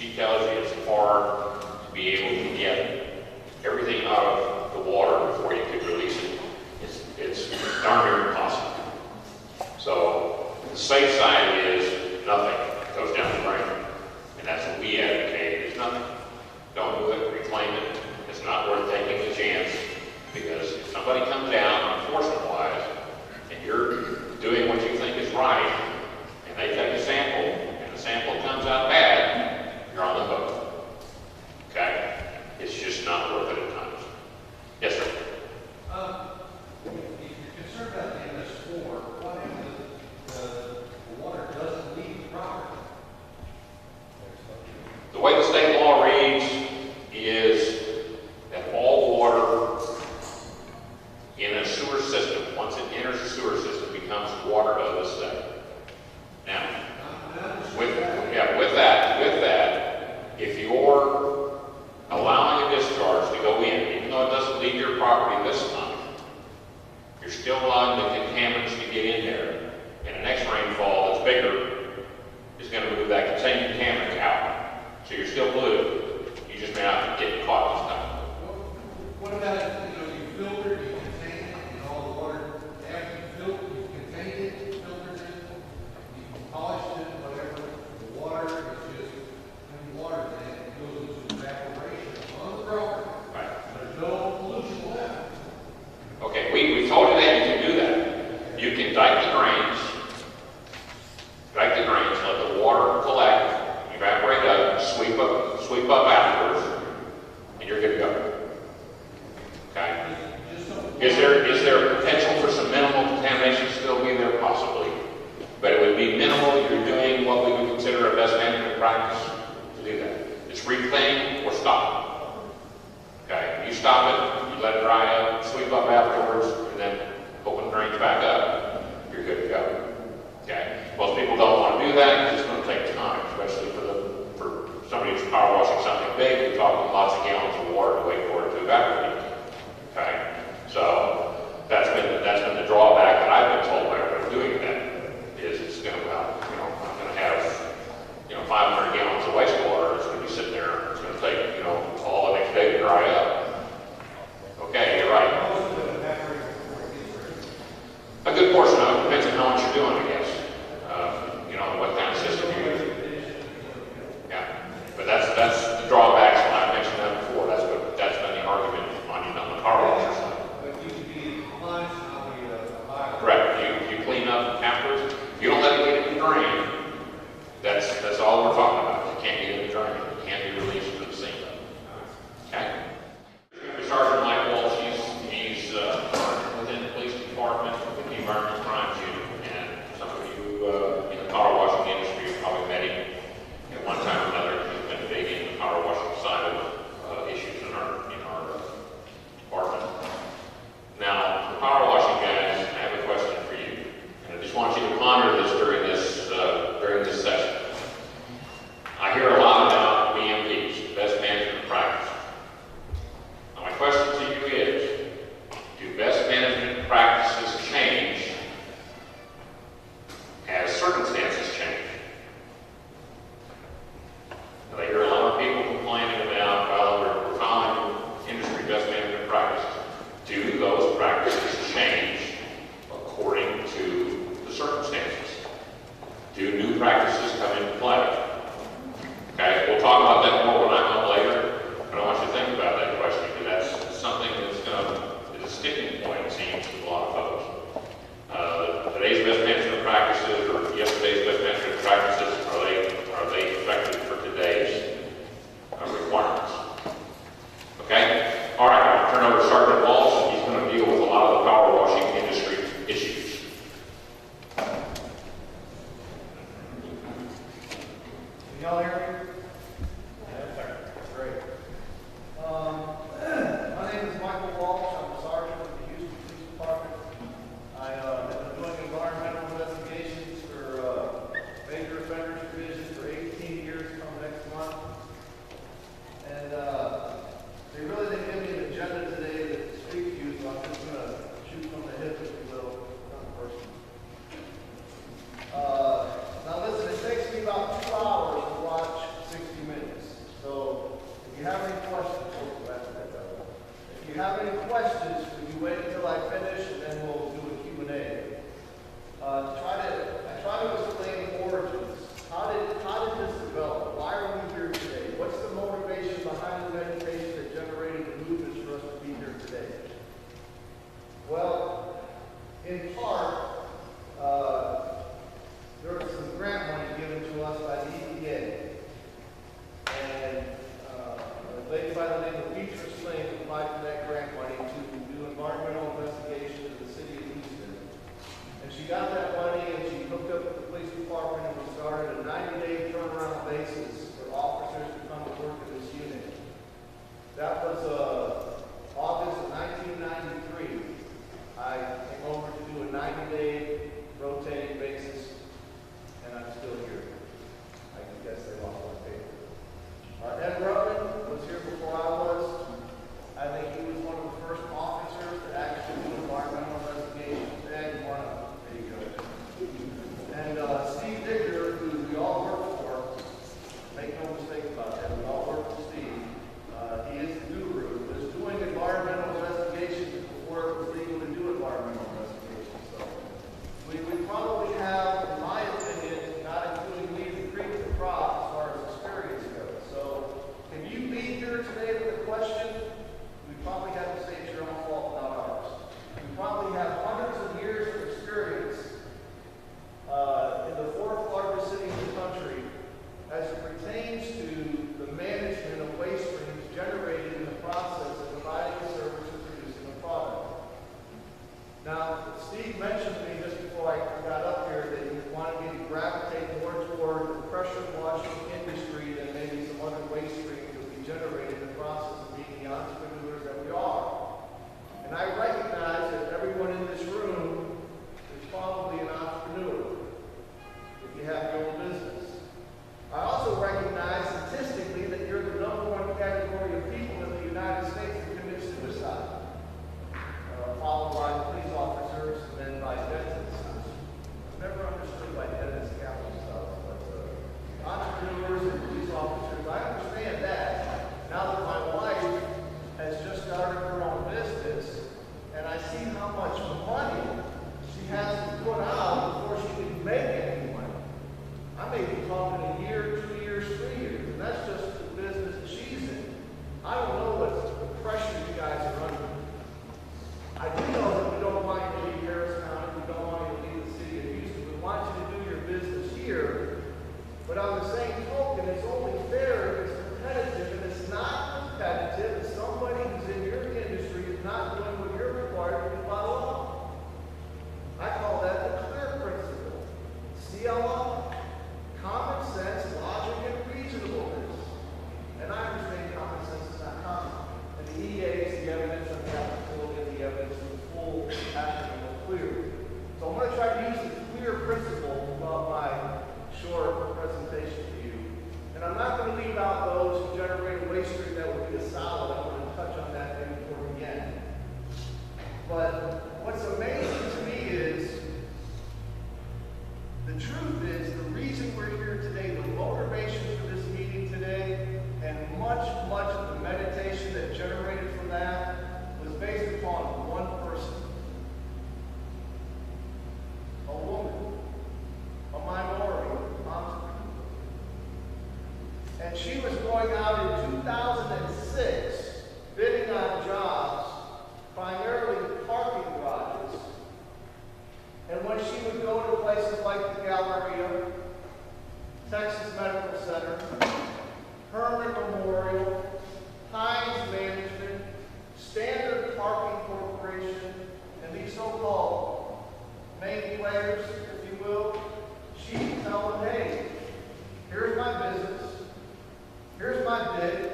She tells you it's hard to be able to get everything out of the water before you could release it. It's darn near impossible. So the safe side is nothing goes down the drain. And that's what we advocate, is nothing. Don't do it, reclaim it. It's not worth taking the chance, because if somebody comes down, enforcement-wise, and you're doing what you think is right, and they take a sample, and the sample comes out bad, you're on the hook. Okay? It's just not worth it at times. Yes, sir? If you're concerned about the MS4, what if the water doesn't leave the property? The way the state law reads is that all water in a sewer system, once it enters the sewer system, becomes water of the state. Now, with that, if you're allowing a discharge to go in, even though it doesn't leave your property this time, you're still allowing the contaminants to get in there, and the next rainfall that's bigger is going to move that same contaminant out. So you're still polluted. You just may not get caught this time. What about if you filtered, you contained it, and all the water, after you filtered, you contained it, filtered it, you polished it, whatever, the water is just in the water, then it goes into evaporation on the property. Right. There's no pollution left. Okay, we told you that you can do that. You can dike the drains, let the water collect, evaporate up, sweep up afterwards, and you're good to go. Okay? Is there potential for some minimal contamination to still be there? Possibly. But it would be minimal. You're doing what we would consider a best management practice to do that. It's reclaim or stop. Okay? You stop it, you let it dry up, sweep up afterwards, and then open the drains back up. You're good to go. Okay? Most people don't want to do that because it's going to take time, especially for somebody who's power washing something big. You're talking lots of gallons of water to wait for it to evaporate. Okay? So that's been the drawback that I've been told by everybody doing that, is it's going to, I'm going to have 500 gallons of wastewater. It's going to be sitting there. It's going to take all the next day to dry up. Okay, you're right. A good portion of it depends on how much you're doing, I guess. What kind of system you're using. Yeah, but that's the drawbacks. When I mentioned that before, that's been the argument on the power washer side. But you can be compliant on the Correct. You clean up afterwards. If you don't let it get in the drain, that's all we're talking about. It can't get in the drain. It can't be released to the sink. Okay. Sergeant Mike Walsh, he's within the police department with the environmental crimes unit, and some of you in the power washing industry have probably met him at one time or another. He's been big in the power washing side of issues in our department. Now, the power washing guys, I have a question for you, and I just want you to ponder this during this session. I hear a lot about BMPs, best management practice. Now, my question to you is, do best management practices change as circumstances change? Now, I hear a lot of people complaining about, well, we're following industry best management practices. Do those practices change according to the circumstances? Do new practices come into play? Okay, we'll talk about that more when I'm up later, but I want you to think about that question, because that's something that's is a sticking point, it seems, to a lot of folks. Today's best management practices, or yesterday's best management practices, are they effective for today's requirements? Okay? All right, I'll turn over to Sergeant Walsh, and he's going to deal with a lot of the power washing industry issues. Can y'all hear me? Yes, sir. Great. My name is Michael Walsh. I'm a sergeant with the Houston Police Department. I've been doing environmental investigations for major offenders division for 18 years from next month. And they really didn't give me an agenda today to speak to you, so I'm just going to shoot from the hip, if you will, not personally. Now listen, it takes me about 2 hours to watch 60 90-day turnaround basis for officers to come to work in this unit. That was August of 1993. I came over to do a 90-day rotating basis, and I'm still here. I can guess they lost my paper. Ed Rutland was here before I was. I think he was one of the first officers to actually do environmental investigations. Ed, you want to? There you go. And Steve Dicker, who we all work for, make no mistake about that, we all work for Steve. He is the guru, was doing environmental investigations before it was legal to do environmental investigations. So we probably have, in my opinion, not including me, the cream of the crop as far as experience goes. So if you leave here today with a question, we probably have to say it's your own fault, not ours. We probably have hundreds of years of experience in the fourth largest city in the country as it pertains to the management of waste streams generated in the process of providing a service and producing a product. Now, Steve mentioned to me just before I got up here that he wanted me to gravitate more toward the pressure washing industry than maybe some other waste streams that we generate in the process of being the entrepreneurs that we are. And I recognize that everyone in this room is probably an entrepreneur if you have your own business. I also recognize statistically that you're the #1 category of people in the United States that commit suicide, followed by police officers and then by dentists. I've never understood why dentists count themselves, but entrepreneurs and police officers, I understand that. Now that my wife has just started her own business, and I see how much money she has to put out before she can make any money. I may be talking a year, 2 years, 3 years, and that's just the business that she's in. I don't know what pressure you guys are under. I do know that we don't want you to leave Harris County, we don't want you to leave the city of Houston. We want you to do your business here, but on the same token, it's only fair if it's competitive, and it's not competitive if somebody who's in your industry is not doing what you're required to do by law. I call that the clear principle. CLO. Common sense, logic, and reasonableness. And I understand common sense is not common. And the EA is the evidence, and the applicability of the evidence in the full acronym of clear. So I'm going to try to use the clear principle of my short presentation to you. And I'm not going to leave out those who generate a waste stream that would be a solid. I'm going to touch on that maybe toward the end. But what's amazing to me is the truth is, the reason we're here today, the motivation for this meeting today, and much of the meditation that generated from that was based upon one person. A woman. A minority entrepreneur. And she was going out in 2006, bidding on jobs, primarily parking garages. And when she would go to places like the Galleria, Texas Medical Center, Herman Memorial, Hines Management, Standard Parking Corporation, and these so-called main players, if you will, she'd tell them, hey, here's my business, here's my bid,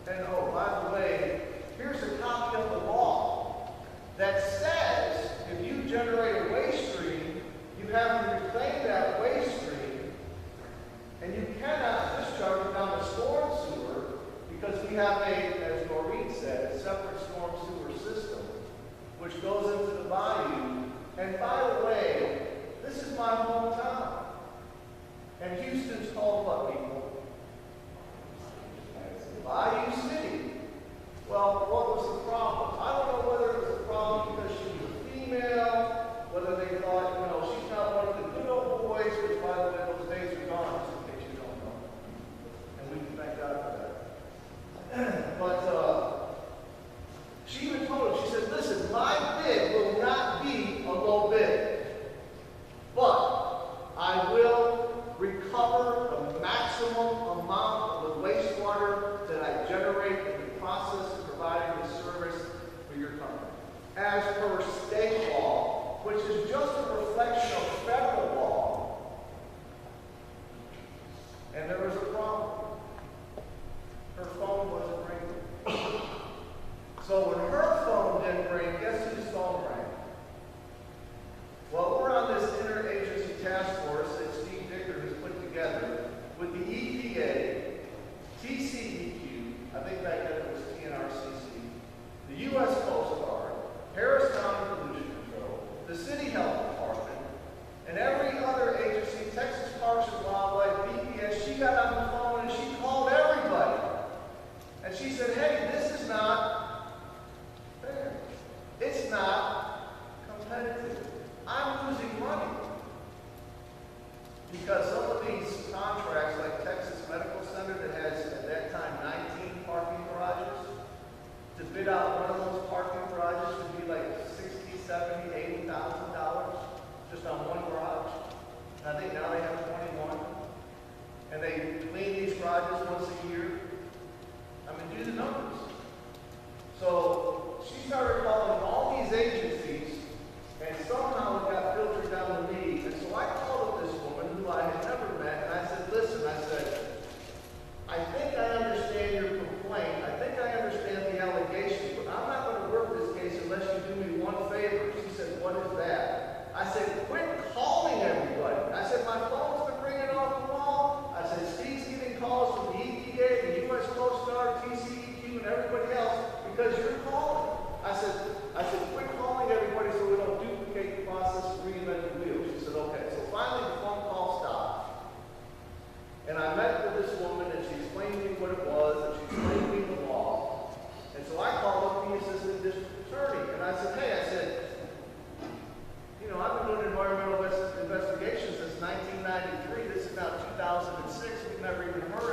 and oh, by the way, here's a copy of the law that says if you generate a waste stream, you have to reclaim that waste stream, and you cannot discharge it down the storm sewer because we have as Noreen said, a separate storm sewer system which goes into the bayou. And by the way, this is my hometown. And Houston's called what, people? Bayou City. Well, what was the problem? I don't know whether it was a problem because she was a female, whether they thought, she's not one of the good old boys, which, by the way, those days are gone, just in case you don't know. And we can thank God for that. But she even told him, she said, listen, my bid will not be a low bid, but I will recover the maximum amount of the wastewater that I generate in the process of providing the service for your company. As per state law, which is just a reflection of federal law. And there was a problem. Her phone wasn't ringing. So when her phone didn't ring, guess whose phone rang? Well, we're on this interagency task force that Steve Dicker has put together with the EPA, TCEQ, I think back then it was TNRCC, the U.S. Coast Guard, Harris County Pollution Control, the City Health Department, and every other agency, Texas Parks and Wildlife, BPS. She got on the phone and she called everybody. And she said, hey, this is not fair. It's not competitive. I'm losing money. Because some of these contracts, like Texas Medical Center that has, at that time, 19 parking garages, to bid out one of those parking garages would be like $60,000, $70,000, $80,000 just on one garage. And I think now they have 21. And they clean these garages once a year. I mean, do the numbers. So she started calling all these agencies, and somehow it got filtered down to me. And so I called up this woman who I had never met, and I said, listen, I said, I think I understand your complaint. I think I understand the allegations, but I'm not going to work this case unless you do me one favor. She said, what is that? I said, quit calling everybody. I said, my phone's been ringing off the wall. I said, Steve's getting calls from the EPA, the U.S. Coast Guard, TCEQ, and everybody else because you're calling. I said, quit calling everybody so we don't duplicate the process and reinvent the wheel. She said, okay. So finally the phone call stopped. And I met with this woman and she explained to me what it was and she explained to me the law. And so I called up the assistant district attorney and I said, hey, I said, you know, I've been doing environmental investigations since 1993. This is now 2006. We've never even heard